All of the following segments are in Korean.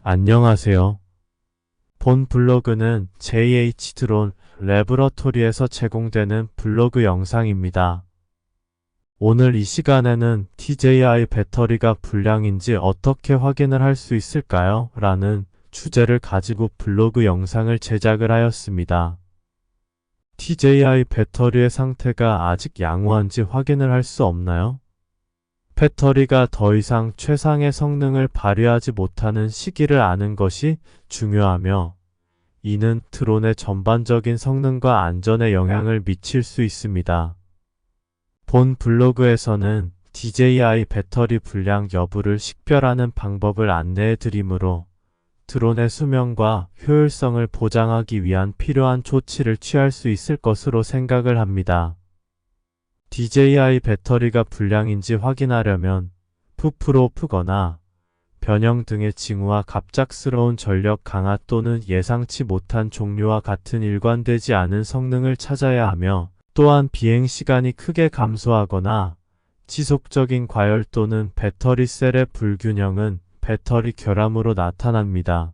안녕하세요. 본 블로그는 JH 드론 레브러토리에서 제공되는 블로그 영상입니다. 오늘 이 시간에는 DJI 배터리가 불량인지 어떻게 확인을 할 수 있을까요? 라는 주제를 가지고 블로그 영상을 제작을 하였습니다. DJI 배터리의 상태가 아직 양호한지 확인을 할 수 없나요? 배터리가 더 이상 최상의 성능을 발휘하지 못하는 시기를 아는 것이 중요하며, 이는 드론의 전반적인 성능과 안전에 영향을 미칠 수 있습니다. 본 블로그에서는 DJI 배터리 불량 여부를 식별하는 방법을 안내해 드리므로 드론의 수명과 효율성을 보장하기 위한 필요한 조치를 취할 수 있을 것으로 생각을 합니다. DJI 배터리가 불량인지 확인하려면 부풀어 오프거나 변형 등의 징후와 갑작스러운 전력 강화 또는 예상치 못한 종류와 같은 일관되지 않은 성능을 찾아야 하며, 또한 비행 시간이 크게 감소하거나 지속적인 과열 또는 배터리 셀의 불균형은 배터리 결함으로 나타납니다.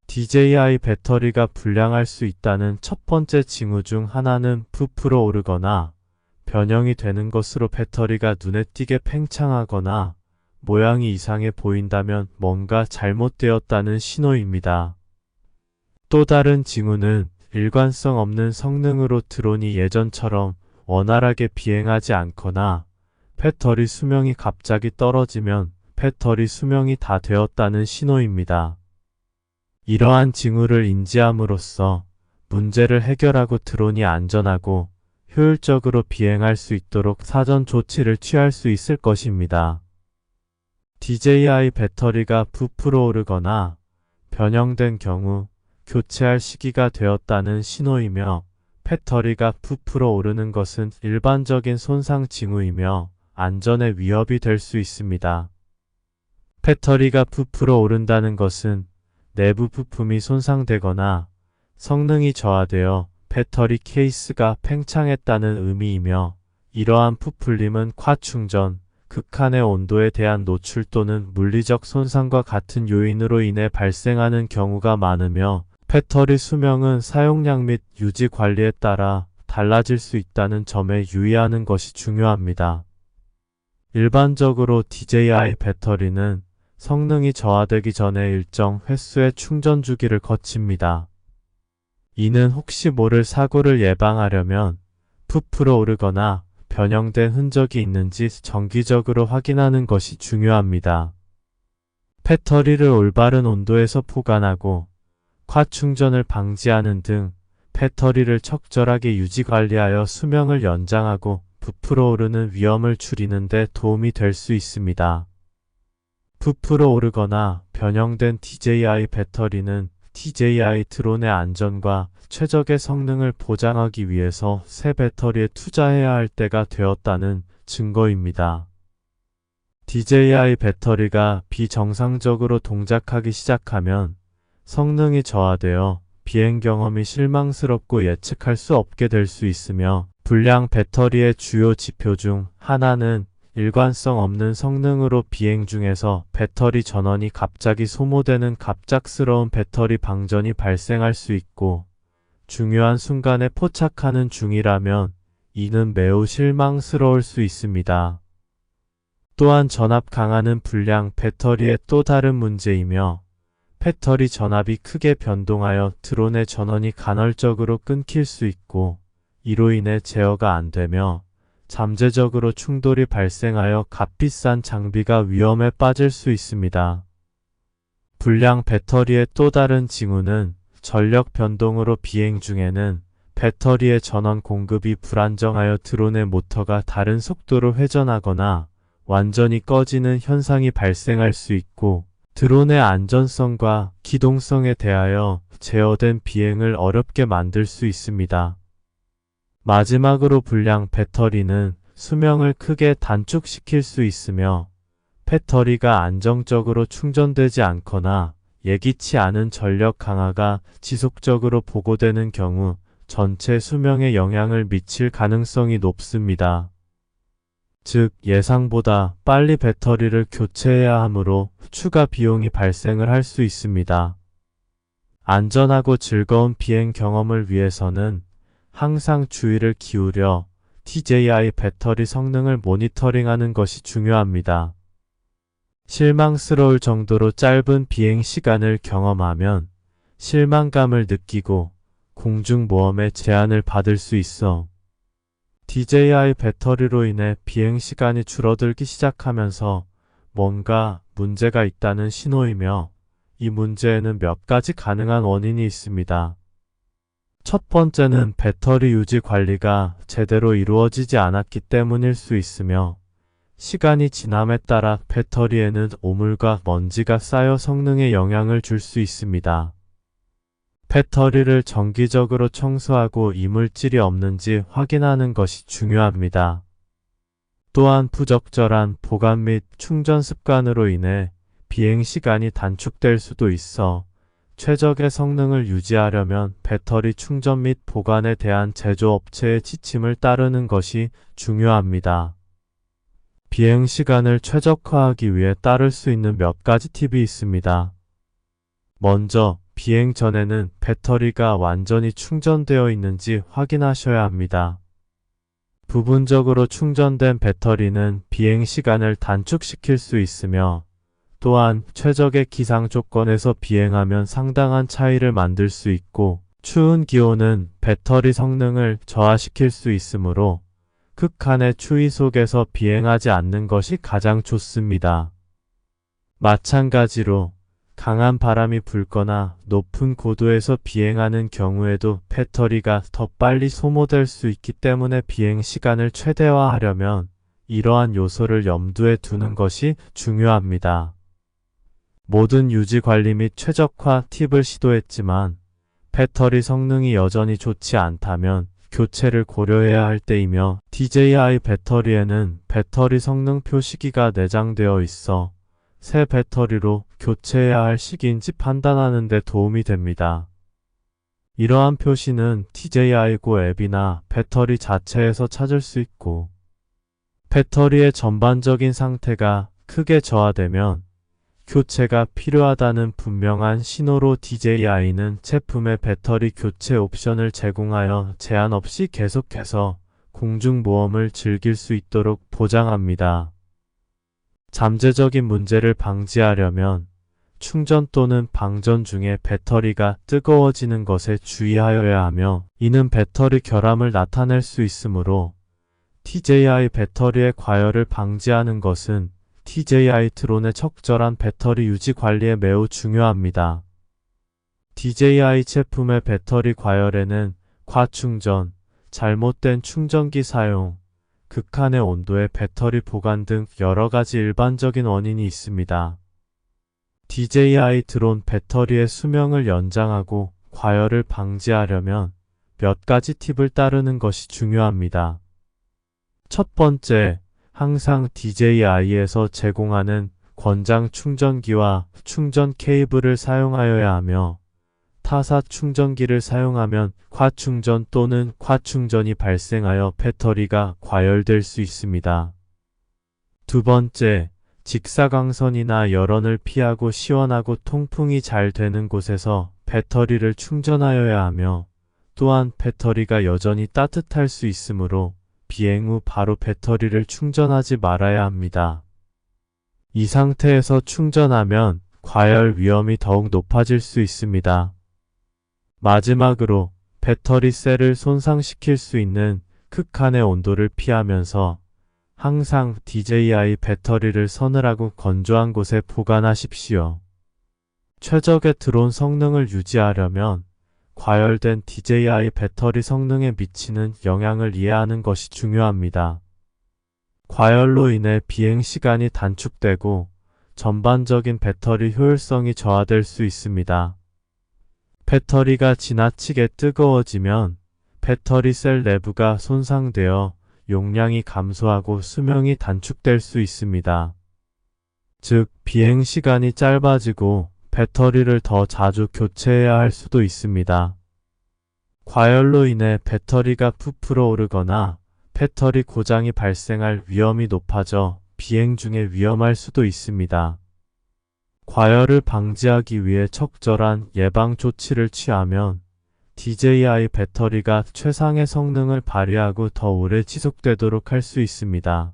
DJI 배터리가 불량할 수 있다는 첫 번째 징후 중 하나는 부풀어 오르거나 변형이 되는 것으로 배터리가 눈에 띄게 팽창하거나 모양이 이상해 보인다면 뭔가 잘못되었다는 신호입니다. 또 다른 징후는 일관성 없는 성능으로 드론이 예전처럼 원활하게 비행하지 않거나 배터리 수명이 갑자기 떨어지면 배터리 수명이 다 되었다는 신호입니다. 이러한 징후를 인지함으로써 문제를 해결하고 드론이 안전하고 효율적으로 비행할 수 있도록 사전 조치를 취할 수 있을 것입니다. DJI 배터리가 부풀어 오르거나 변형된 경우 교체할 시기가 되었다는 신호이며, 배터리가 부풀어 오르는 것은 일반적인 손상 징후이며 안전에 위협이 될 수 있습니다. 배터리가 부풀어 오른다는 것은 내부 부품이 손상되거나 성능이 저하되어 배터리 케이스가 팽창했다는 의미이며, 이러한 부풀림은 과충전, 극한의 온도에 대한 노출 또는 물리적 손상과 같은 요인으로 인해 발생하는 경우가 많으며, 배터리 수명은 사용량 및 유지 관리에 따라 달라질 수 있다는 점에 유의하는 것이 중요합니다. 일반적으로 DJI 배터리는 성능이 저하되기 전에 일정 횟수의 충전 주기를 거칩니다. 이는 혹시 모를 사고를 예방하려면 부풀어 오르거나 변형된 흔적이 있는지 정기적으로 확인하는 것이 중요합니다. 배터리를 올바른 온도에서 보관하고 과충전을 방지하는 등 배터리를 적절하게 유지 관리하여 수명을 연장하고 부풀어 오르는 위험을 줄이는 데 도움이 될 수 있습니다. 부풀어 오르거나 변형된 DJI 배터리는 DJI 드론의 안전과 최적의 성능을 보장하기 위해서 새 배터리에 투자해야 할 때가 되었다는 증거입니다. DJI 배터리가 비정상적으로 동작하기 시작하면 성능이 저하되어 비행 경험이 실망스럽고 예측할 수 없게 될 수 있으며, 불량 배터리의 주요 지표 중 하나는 일관성 없는 성능으로 비행 중에서 배터리 전원이 갑자기 소모되는 갑작스러운 배터리 방전이 발생할 수 있고, 중요한 순간에 포착하는 중이라면 이는 매우 실망스러울 수 있습니다. 또한 전압 강하는 불량 배터리의 또 다른 문제이며, 배터리 전압이 크게 변동하여 드론의 전원이 간헐적으로 끊길 수 있고, 이로 인해 제어가 안 되며 잠재적으로 충돌이 발생하여 값비싼 장비가 위험에 빠질 수 있습니다. 불량 배터리의 또 다른 징후는 전력 변동으로 비행 중에는 배터리의 전원 공급이 불안정하여 드론의 모터가 다른 속도로 회전하거나 완전히 꺼지는 현상이 발생할 수 있고, 드론의 안전성과 기동성에 대하여 제어된 비행을 어렵게 만들 수 있습니다. 마지막으로 불량 배터리는 수명을 크게 단축시킬 수 있으며, 배터리가 안정적으로 충전되지 않거나 예기치 않은 전력 강화가 지속적으로 보고되는 경우 전체 수명에 영향을 미칠 가능성이 높습니다. 즉 예상보다 빨리 배터리를 교체해야 하므로 추가 비용이 발생을 할 수 있습니다. 안전하고 즐거운 비행 경험을 위해서는 항상 주의를 기울여 DJI 배터리 성능을 모니터링하는 것이 중요합니다. 실망스러울 정도로 짧은 비행 시간을 경험하면 실망감을 느끼고 공중모험의 제한을 받을 수 있어 DJI 배터리로 인해 비행 시간이 줄어들기 시작하면서 뭔가 문제가 있다는 신호이며 이 문제에는 몇 가지 가능한 원인이 있습니다. 첫 번째는 배터리 유지 관리가 제대로 이루어지지 않았기 때문일 수 있으며 시간이 지남에 따라 배터리에는 오물과 먼지가 쌓여 성능에 영향을 줄 수 있습니다. 배터리를 정기적으로 청소하고 이물질이 없는지 확인하는 것이 중요합니다. 또한 부적절한 보관 및 충전 습관으로 인해 비행 시간이 단축될 수도 있어 최적의 성능을 유지하려면 배터리 충전 및 보관에 대한 제조업체의 지침을 따르는 것이 중요합니다. 비행 시간을 최적화하기 위해 따를 수 있는 몇 가지 팁이 있습니다. 먼저 비행 전에는 배터리가 완전히 충전되어 있는지 확인하셔야 합니다. 부분적으로 충전된 배터리는 비행 시간을 단축시킬 수 있으며 또한 최적의 기상 조건에서 비행하면 상당한 차이를 만들 수 있고 추운 기온은 배터리 성능을 저하시킬 수 있으므로 극한의 추위 속에서 비행하지 않는 것이 가장 좋습니다. 마찬가지로 강한 바람이 불거나 높은 고도에서 비행하는 경우에도 배터리가 더 빨리 소모될 수 있기 때문에 비행 시간을 최대화하려면 이러한 요소를 염두에 두는 것이 중요합니다. 모든 유지 관리 및 최적화 팁을 시도했지만 배터리 성능이 여전히 좋지 않다면 교체를 고려해야 할 때이며 DJI 배터리에는 배터리 성능 표시기가 내장되어 있어 새 배터리로 교체해야 할 시기인지 판단하는 데 도움이 됩니다. 이러한 표시는 DJI Go 앱이나 배터리 자체에서 찾을 수 있고 배터리의 전반적인 상태가 크게 저하되면 교체가 필요하다는 분명한 신호로 DJI는 제품의 배터리 교체 옵션을 제공하여 제한 없이 계속해서 공중모험을 즐길 수 있도록 보장합니다. 잠재적인 문제를 방지하려면 충전 또는 방전 중에 배터리가 뜨거워지는 것에 주의하여야 하며 이는 배터리 결함을 나타낼 수 있으므로 DJI 배터리의 과열을 방지하는 것은 DJI 드론의 적절한 배터리 유지 관리에 매우 중요합니다. DJI 제품의 배터리 과열에는 과충전, 잘못된 충전기 사용, 극한의 온도의 배터리 보관 등 여러 가지 일반적인 원인이 있습니다. DJI 드론 배터리의 수명을 연장하고 과열을 방지하려면 몇 가지 팁을 따르는 것이 중요합니다. 첫 번째, 항상 DJI에서 제공하는 권장 충전기와 충전 케이블을 사용하여야 하며 타사 충전기를 사용하면 과충전 또는 과충전이 발생하여 배터리가 과열될 수 있습니다. 두 번째, 직사광선이나 열원을 피하고 시원하고 통풍이 잘 되는 곳에서 배터리를 충전하여야 하며 또한 배터리가 여전히 따뜻할 수 있으므로 비행 후 바로 배터리를 충전하지 말아야 합니다. 이 상태에서 충전하면 과열 위험이 더욱 높아질 수 있습니다. 마지막으로 배터리 셀을 손상시킬 수 있는 극한의 온도를 피하면서 항상 DJI 배터리를 서늘하고 건조한 곳에 보관하십시오. 최적의 드론 성능을 유지하려면 과열된 DJI 배터리 성능에 미치는 영향을 이해하는 것이 중요합니다. 과열로 인해 비행 시간이 단축되고 전반적인 배터리 효율성이 저하될 수 있습니다. 배터리가 지나치게 뜨거워지면 배터리 셀 내부가 손상되어 용량이 감소하고 수명이 단축될 수 있습니다. 즉, 비행 시간이 짧아지고 배터리를 더 자주 교체해야 할 수도 있습니다. 과열로 인해 배터리가 부풀어 오르거나 배터리 고장이 발생할 위험이 높아져 비행 중에 위험할 수도 있습니다. 과열을 방지하기 위해 적절한 예방 조치를 취하면 DJI 배터리가 최상의 성능을 발휘하고 더 오래 지속되도록 할 수 있습니다.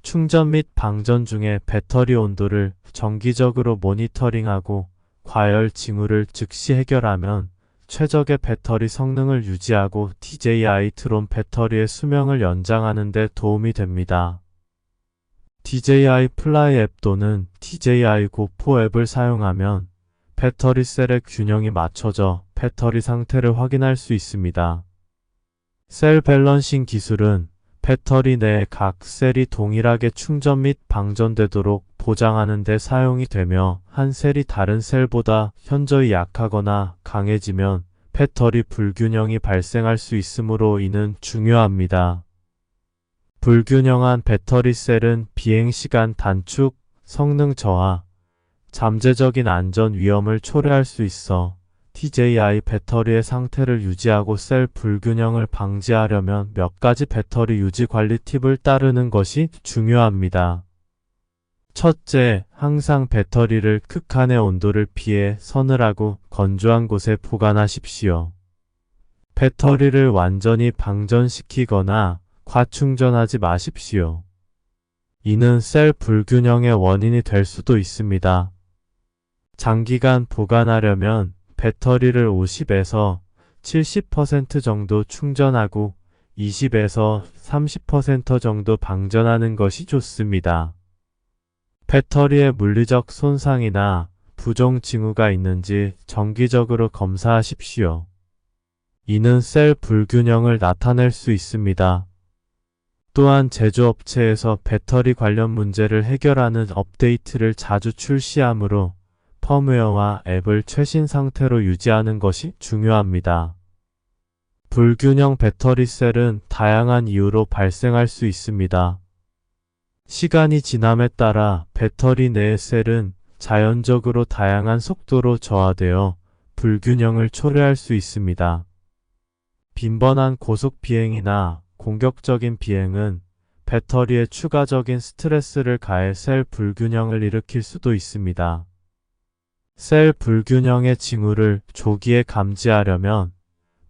충전 및 방전 중에 배터리 온도를 정기적으로 모니터링하고 과열 징후를 즉시 해결하면 최적의 배터리 성능을 유지하고 DJI 드론 배터리의 수명을 연장하는 데 도움이 됩니다. DJI 플라이 앱 또는 DJI 고포 앱을 사용하면 배터리 셀의 균형이 맞춰져 배터리 상태를 확인할 수 있습니다. 셀 밸런싱 기술은 배터리 내 각 셀이 동일하게 충전 및 방전되도록 보장하는 데 사용이 되며 한 셀이 다른 셀보다 현저히 약하거나 강해지면 배터리 불균형이 발생할 수 있으므로 이는 중요합니다. 불균형한 배터리 셀은 비행시간 단축, 성능 저하, 잠재적인 안전 위험을 초래할 수 있어 DJI 배터리의 상태를 유지하고 셀 불균형을 방지하려면 몇 가지 배터리 유지 관리 팁을 따르는 것이 중요합니다. 첫째, 항상 배터리를 극한의 온도를 피해 서늘하고 건조한 곳에 보관하십시오. 배터리를 완전히 방전시키거나 과충전하지 마십시오. 이는 셀 불균형의 원인이 될 수도 있습니다. 장기간 보관하려면 배터리를 50에서 70% 정도 충전하고 20에서 30% 정도 방전하는 것이 좋습니다. 배터리에 물리적 손상이나 부종 징후가 있는지 정기적으로 검사하십시오. 이는 셀 불균형을 나타낼 수 있습니다. 또한 제조업체에서 배터리 관련 문제를 해결하는 업데이트를 자주 출시하므로 펌웨어와 앱을 최신 상태로 유지하는 것이 중요합니다. 불균형 배터리 셀은 다양한 이유로 발생할 수 있습니다. 시간이 지남에 따라 배터리 내의 셀은 자연적으로 다양한 속도로 저하되어 불균형을 초래할 수 있습니다. 빈번한 고속 비행이나 공격적인 비행은 배터리에 추가적인 스트레스를 가해 셀 불균형을 일으킬 수도 있습니다. 셀 불균형의 징후를 조기에 감지하려면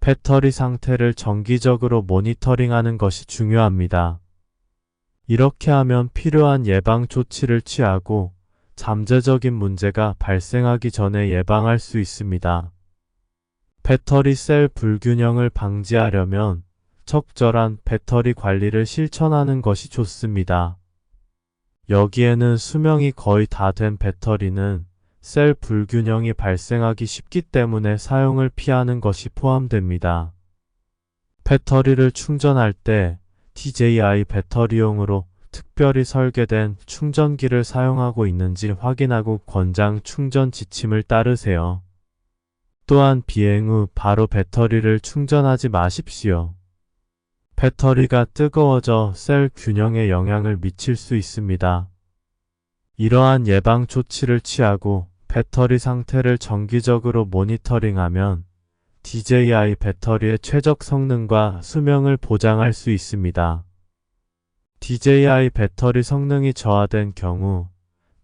배터리 상태를 정기적으로 모니터링하는 것이 중요합니다. 이렇게 하면 필요한 예방 조치를 취하고 잠재적인 문제가 발생하기 전에 예방할 수 있습니다. 배터리 셀 불균형을 방지하려면 적절한 배터리 관리를 실천하는 것이 좋습니다. 여기에는 수명이 거의 다 된 배터리는 셀 불균형이 발생하기 쉽기 때문에 사용을 피하는 것이 포함됩니다. 배터리를 충전할 때 DJI 배터리용으로 특별히 설계된 충전기를 사용하고 있는지 확인하고 권장 충전 지침을 따르세요. 또한 비행 후 바로 배터리를 충전하지 마십시오. 배터리가 뜨거워져 셀 균형에 영향을 미칠 수 있습니다. 이러한 예방 조치를 취하고 배터리 상태를 정기적으로 모니터링하면 DJI 배터리의 최적 성능과 수명을 보장할 수 있습니다. DJI 배터리 성능이 저하된 경우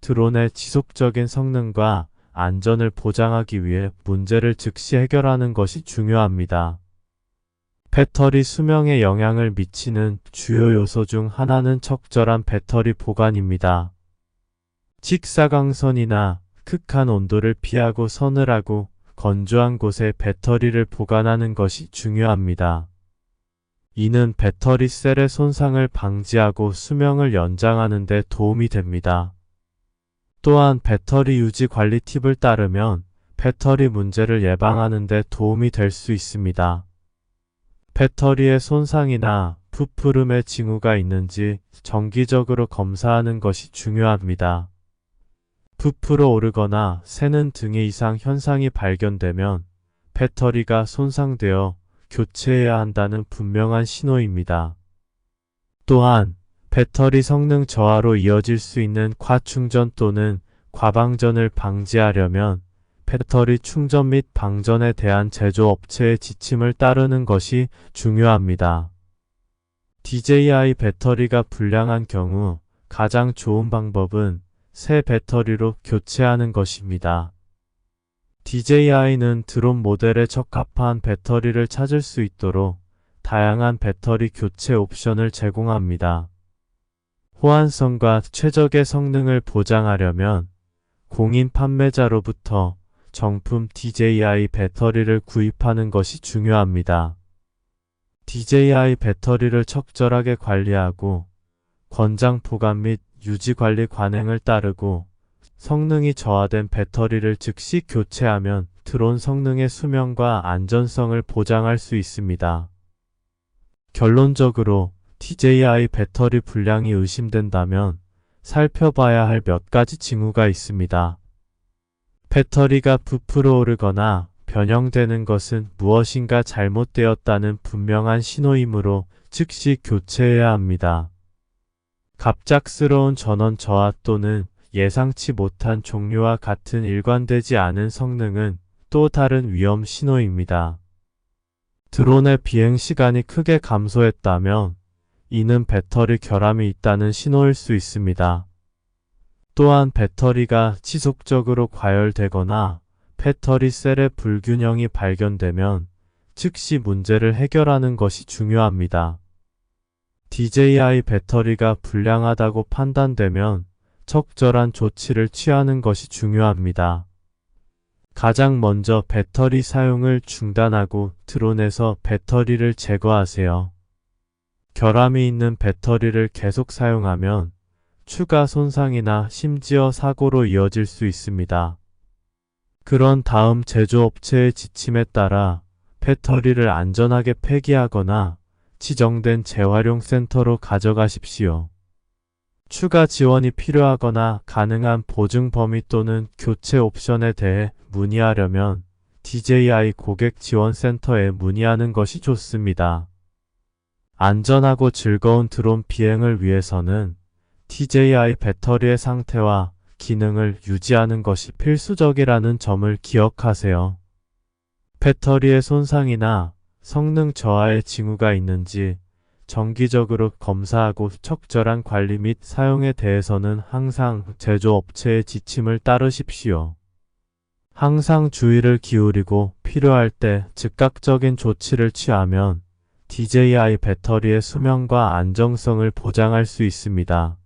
드론의 지속적인 성능과 안전을 보장하기 위해 문제를 즉시 해결하는 것이 중요합니다. 배터리 수명에 영향을 미치는 주요 요소 중 하나는 적절한 배터리 보관입니다. 직사광선이나 극한 온도를 피하고 서늘하고 건조한 곳에 배터리를 보관하는 것이 중요합니다. 이는 배터리 셀의 손상을 방지하고 수명을 연장하는 데 도움이 됩니다. 또한 배터리 유지 관리 팁을 따르면 배터리 문제를 예방하는 데 도움이 될 수 있습니다. 배터리의 손상이나 부푸름의 징후가 있는지 정기적으로 검사하는 것이 중요합니다. 부풀어 오르거나 새는 등의 이상 현상이 발견되면 배터리가 손상되어 교체해야 한다는 분명한 신호입니다. 또한 배터리 성능 저하로 이어질 수 있는 과충전 또는 과방전을 방지하려면 배터리 충전 및 방전에 대한 제조업체의 지침을 따르는 것이 중요합니다. DJI 배터리가 불량한 경우 가장 좋은 방법은 새 배터리로 교체하는 것입니다. DJI는 드론 모델에 적합한 배터리를 찾을 수 있도록 다양한 배터리 교체 옵션을 제공합니다. 호환성과 최적의 성능을 보장하려면 공인 판매자로부터 정품 DJI 배터리를 구입하는 것이 중요합니다. DJI 배터리를 적절하게 관리하고 권장 보관 및 유지 관리 관행을 따르고 성능이 저하된 배터리를 즉시 교체하면 드론 성능의 수명과 안전성을 보장할 수 있습니다. 결론적으로 DJI 배터리 불량이 의심된다면 살펴봐야 할 몇 가지 징후가 있습니다. 배터리가 부풀어 오르거나 변형되는 것은 무엇인가 잘못되었다는 분명한 신호이므로 즉시 교체해야 합니다. 갑작스러운 전원 저하 또는 예상치 못한 종류와 같은 일관되지 않은 성능은 또 다른 위험 신호입니다. 드론의 비행 시간이 크게 감소했다면 이는 배터리 결함이 있다는 신호일 수 있습니다. 또한 배터리가 지속적으로 과열되거나 배터리 셀의 불균형이 발견되면 즉시 문제를 해결하는 것이 중요합니다. DJI 배터리가 불량하다고 판단되면 적절한 조치를 취하는 것이 중요합니다. 가장 먼저 배터리 사용을 중단하고 드론에서 배터리를 제거하세요. 결함이 있는 배터리를 계속 사용하면 추가 손상이나 심지어 사고로 이어질 수 있습니다. 그런 다음 제조업체의 지침에 따라 배터리를 안전하게 폐기하거나 지정된 재활용 센터로 가져가십시오. 추가 지원이 필요하거나 가능한 보증 범위 또는 교체 옵션에 대해 문의하려면 DJI 고객 지원 센터에 문의하는 것이 좋습니다. 안전하고 즐거운 드론 비행을 위해서는 DJI 배터리의 상태와 기능을 유지하는 것이 필수적이라는 점을 기억하세요. 배터리의 손상이나 성능 저하의 징후가 있는지 정기적으로 검사하고 적절한 관리 및 사용에 대해서는 항상 제조업체의 지침을 따르십시오. 항상 주의를 기울이고 필요할 때 즉각적인 조치를 취하면 DJI 배터리의 수명과 안정성을 보장할 수 있습니다.